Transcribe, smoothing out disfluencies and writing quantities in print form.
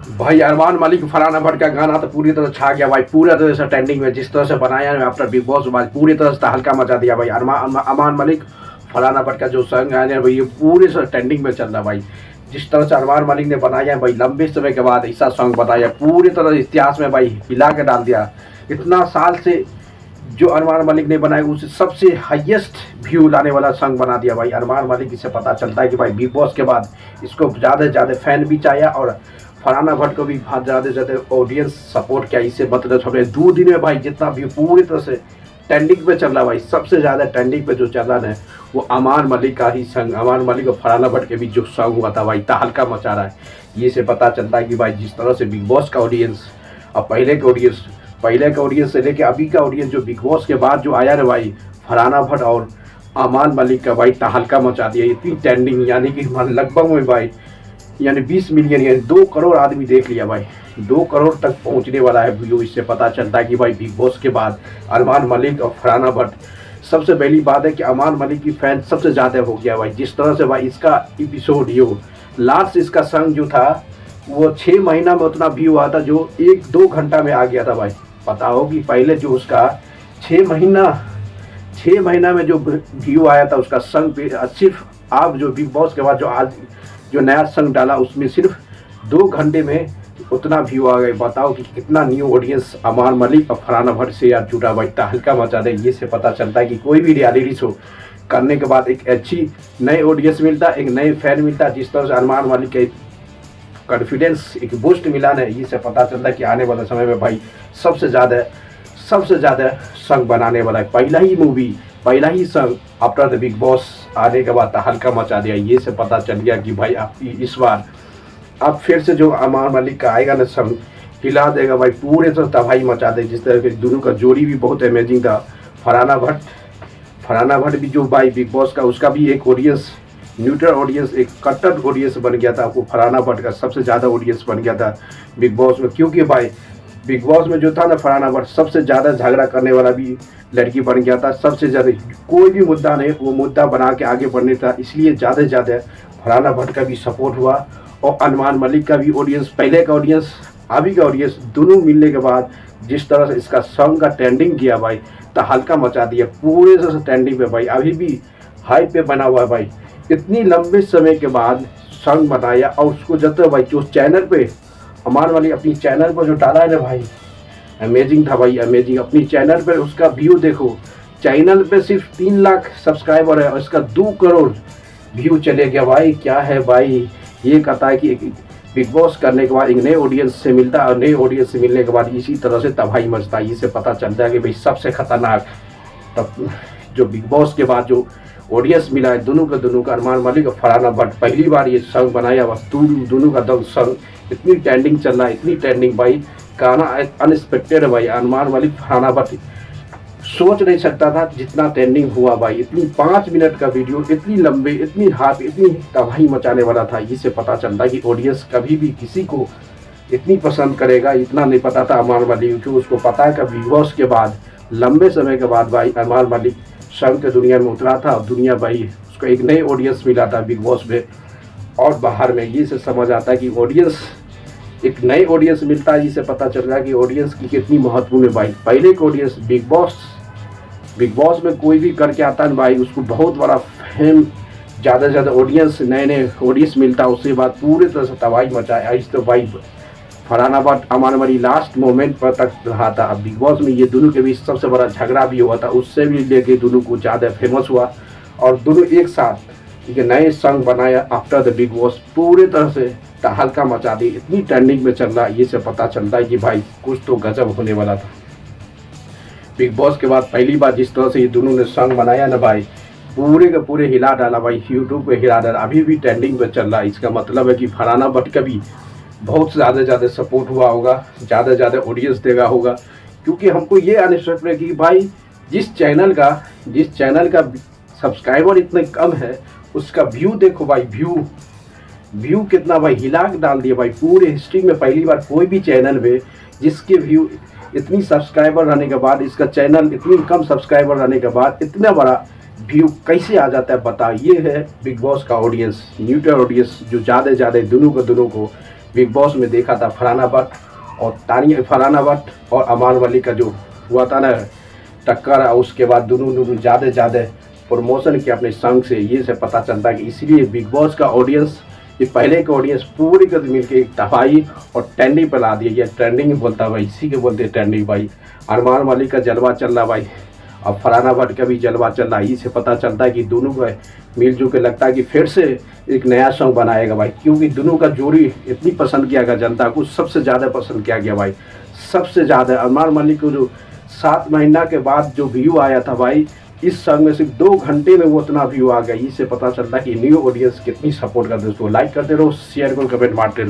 भाई अरमान मलिक फरहान अख्तर का गाना तो पूरी तरह छा गया भाई, पूरी तरह से ट्रेंडिंग में जिस तरह से बनाया है आफ्टर बिग बॉस भाई, पूरी तरह से हल्का मचा दिया भाई। अरमान मलिक फरहान अख्तर का जो सॉन्ग आया है भाई, ये पूरे से ट्रेंडिंग में चल रहा है भाई। जिस तरह से अरमान मलिक ने बनाया है भाई, लंबे समय के बाद ऐसा सॉन्ग बनाया, पूरी तरह इतिहास में भाई हिला के डाल दिया। इतना साल से जो अरमान मलिक ने बनाया उसे सबसे हाईएस्ट व्यू लाने वाला सॉन्ग बना दिया भाई अरमान मलिक। इससे पता चलता है कि भाई बिग बॉस के बाद इसको ज़्यादा से ज़्यादा फैन भी चाहिए और फरहान अख्तर को भी बहुत ज़्यादा से ज़्यादा ऑडियंस सपोर्ट किया। इससे मतलब छोटे 2 दिन में भाई जितना व्यू पूरी तरह से ट्रेंडिंग पे चल रहा भाई, सबसे ज़्यादा ट्रेंडिंग पे जो चल रहा है वो अरमान मलिक का ही सॉन्ग, अरमान मलिक और फरहान अख्तर के बीच जो सॉन्ग हुआ था भाई, तहलका मचा रहा है। ये से पता चलता है कि भाई जिस तरह से बिग बॉस का ऑडियंस और पहले के ऑडियंस से लेके अभी का ऑडियंस जो बिग बॉस के बाद जो आया है भाई, फरहान अख्तर और अरमान मलिक का भाई तहलका मचा दिया। इतनी ट्रेंडिंग यानी कि लगभग में भाई यानी 20 मिलियन यानी 2 करोड़ आदमी देख लिया भाई, 2 करोड़ तक पहुंचने वाला है व्यू। इससे पता चलता है कि भाई बिग बॉस के बाद अरमान मलिक और फरहान अख्तर, सबसे पहली बात है कि अरमान मलिक की फैन सबसे ज़्यादा हो गया भाई। जिस तरह से भाई इसका एपिसोड यो लास्ट इसका सॉन्ग जो था वो 6 महीना में उतना व्यू हुआ था जो 1-2 घंटा में आ गया था भाई। पता हो कि पहले जो उसका 6 महीना में जो व्यू आया था उसका सॉन्ग पे, सिर्फ आप जो बिग बॉस के बाद जो आज जो नया सॉन्ग डाला उसमें सिर्फ 2 घंटे में उतना व्यू आ गए। बताओ कि कितना न्यू ऑडियंस अरमान मलिक और फरहान अख्तर से यार जुड़ा भाई, तहलका मचा दे। ये से पता चलता है कि कोई भी रियलिटी शो करने के बाद एक अच्छी नई ऑडियंस मिलता, एक नए फैन मिलता। जिस तरह से अरमान मलिक के कॉन्फिडेंस एक बूस्ट मिला है, ये से पता चलता है कि आने वाले समय में भाई सबसे ज़्यादा सॉन्ग बनाने वाला है। पहला ही song after the Bigg Boss आने के बाद तहलका मचा दिया। ये से पता चल गया कि भाई आप इस बार अब फिर से जो अरमान मलिक का आएगा ना सॉन्ग हिला देगा भाई, पूरे से तबाही मचा दे। जिस तरह के दोनों का जोड़ी भी बहुत अमेजिंग था। फरहान अख्तर भी जो भाई बिग बॉस का उसका भी एक ऑडियंस न्यूट्रल ऑडियंस, एक कट्टर ऑडियंस बन गया था। वो फरहान अख्तर का सबसे ज़्यादा ऑडियंस बन गया था बिग बॉस में, क्योंकि भाई बिग बॉस में जो था ना फरहान अख्तर सबसे ज़्यादा झगड़ा करने वाला भी लड़की बन गया था। सबसे ज़्यादा कोई भी मुद्दा नहीं वो मुद्दा बना के आगे बढ़ने था, इसलिए ज़्यादा से ज़्यादा फरहान अख्तर का भी सपोर्ट हुआ और अरमान मलिक का भी ऑडियंस, पहले का ऑडियंस अभी का ऑडियंस दोनों मिलने के बाद जिस तरह से इसका सॉन्ग का ट्रेंडिंग किया भाई, तहलका मचा दिया पूरे से ट्रेंडिंग पे भाई, अभी भी हाई पे बना हुआ है भाई। इतनी लंबे समय के बाद सॉन्ग बनाया और उसको जब भाई जो चैनल पे अरमान मलिक अपनी चैनल पर जो डाला है ना भाई, अमेजिंग था भाई, अमेजिंग। अपनी चैनल पे उसका व्यू देखो, चैनल पे सिर्फ 3 लाख सब्सक्राइबर है और इसका 2 करोड़ व्यू चले गया भाई। क्या है भाई, ये कहता है कि बिग बॉस करने के बाद एक नए ऑडियंस से मिलता है और नए ऑडियंस से मिलने के बाद इसी तरह से तबाही मचता है। इससे पता चलता है कि भाई सबसे खतरनाक तब जो बिग बॉस के बाद जो ऑडियंस मिला है दोनों का अरमान मलिक और फरहान अख्तर पहली बार ये सॉन्ग बनाया, बस दोनों का दम सॉन्ग इतनी ट्रेंडिंग चल रहा है, इतनी ट्रेंडिंग भाई, गाना अनएक्सपेक्टेड है भाई। अरमान मलिक फरहान अख्तर सोच नहीं सकता था जितना ट्रेंडिंग हुआ भाई। इतनी 5 मिनट का वीडियो, इतनी लंबे, इतनी हाथ, इतनी तबाही मचाने वाला था। इससे पता चलता है कि ऑडियंस कभी भी किसी को इतनी पसंद करेगा, इतना नहीं पता था अरमान मलिक को। उसको पता है कि बिग बॉस के बाद लंबे समय के बाद भाई अरमान मलिक सॉन्ग के दुनिया में उतरा था और दुनिया भाई उसको एक नई ऑडियंस मिला था बिग बॉस में और बाहर में। ये से समझ आता है कि ऑडियंस, एक नई ऑडियंस मिलता है, जिससे पता चल रहा है कि ऑडियंस की कितनी महत्वपूर्ण है भाई। पहले की ऑडियंस बिग बॉस में कोई भी करके आता है भाई, उसको बहुत बड़ा फेम, ज़्यादा से ज़्यादा ऑडियंस, नए ऑडियंस मिलता है, उसके बाद पूरे तरह से तबाही मचाया। इस तो भाई फरहान अख्तर अरमान मलिक लास्ट मोमेंट पर तक रहा था। अब बिग बॉस में ये दोनों के बीच सबसे बड़ा झगड़ा भी हुआ था, उससे भी लेके दोनों को ज़्यादा फेमस हुआ और दोनों एक साथ एक नए सॉन्ग बनाया आफ्टर द बिग बॉस, पूरे तरह से तहलका मचा दी। इतनी ट्रेंडिंग में चल रहा है, ये से पता चलता है कि भाई कुछ तो गजब होने वाला था। बिग बॉस के बाद पहली बार जिस तरह से ये दोनों ने सॉन्ग बनाया ना भाई, पूरे के पूरे हिला डाला भाई, यूट्यूब पे हिला डाला, अभी भी ट्रेंडिंग पे चल रहा है। इसका मतलब है कि फरहान अख्तर का भी बहुत ज़्यादा सपोर्ट हुआ होगा, ज़्यादा ऑडियंस देगा होगा, क्योंकि हमको ये अनएक्सपेक्टेड है कि भाई जिस चैनल का सब्सक्राइबर इतने कम है उसका व्यू देखो भाई, व्यू कितना भाई हिला के डाल दिया भाई। पूरे हिस्ट्री में पहली बार कोई भी चैनल में जिसके व्यू इतनी सब्सक्राइबर रहने के बाद, इसका चैनल इतनी कम सब्सक्राइबर रहने के बाद इतना बड़ा व्यू कैसे आ जाता है बता। ये है बिग बॉस का ऑडियंस, न्यूट्रल ऑडियंस जो ज़्यादा दोनों को बिग बॉस में देखा था फरहाना भट्ट और फरहाना भट्ट और अमान मलिक का जो हुआ था ना टक्कर, उसके बाद दोनों ज़्यादा प्रमोशन किया अपने संग से, ये से पता चलता है कि इसलिए बिग बॉस का ऑडियंस, ये पहले का ऑडियंस पूरी का मिल के एक दवाई और ट्रेंडिंग पर ला दिया। ये ट्रेंडिंग बोलता है भाई, इसी के बोलते हैं ट्रेंडिंग भाई। अरमान मलिक का जलवा चल रहा भाई, अब फरहाना भट्ट का भी जलवा चल रहा है। इसे पता चलता है कि दोनों का मिलजुल के लगता है कि फिर से एक नया सॉन्ग बनाएगा भाई, क्योंकि दोनों का जोड़ी इतनी पसंद किया गया, जनता को सबसे ज़्यादा पसंद किया गया भाई। सबसे ज़्यादा अरमान मलिक को जो 7 महीना के बाद जो व्यू आया था भाई, इस सॉन्ग में सिर्फ 2 घंटे में वो उतना व्यू आ गया। इससे पता चलता है कि न्यू ऑडियंस कितनी सपोर्ट करते हैं। उसको लाइक करते रहो, शेयर करो, कमेंट मारते रहो।